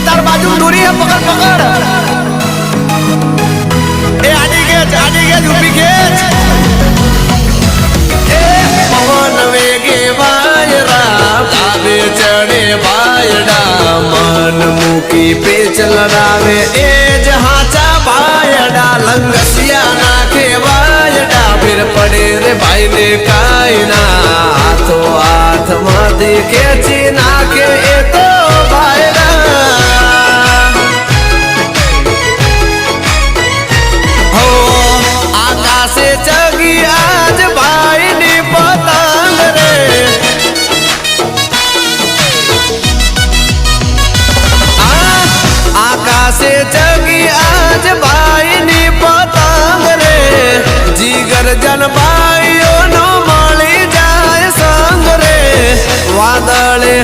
तार बाजू दूरी है पकड़ पकड़ ए आडी गेज ऊपी गेज ए पवन वेगे वायरा ताबे चढ़े बायडा मन मुकी पे चलरावे ए जहाचा बायडा लंगसिया नाखे बायडा फिर पड़े रे भाई ने कायना हाथों हाथ माथे खेची नाखे ए तो बायडा हो आकाशे जगी आज भाई ने पतंग रे आकाशे जगी आज भाई ने पतंग रे जीगर जन भाइयों नो मળી જાય સંગ રે વાદળે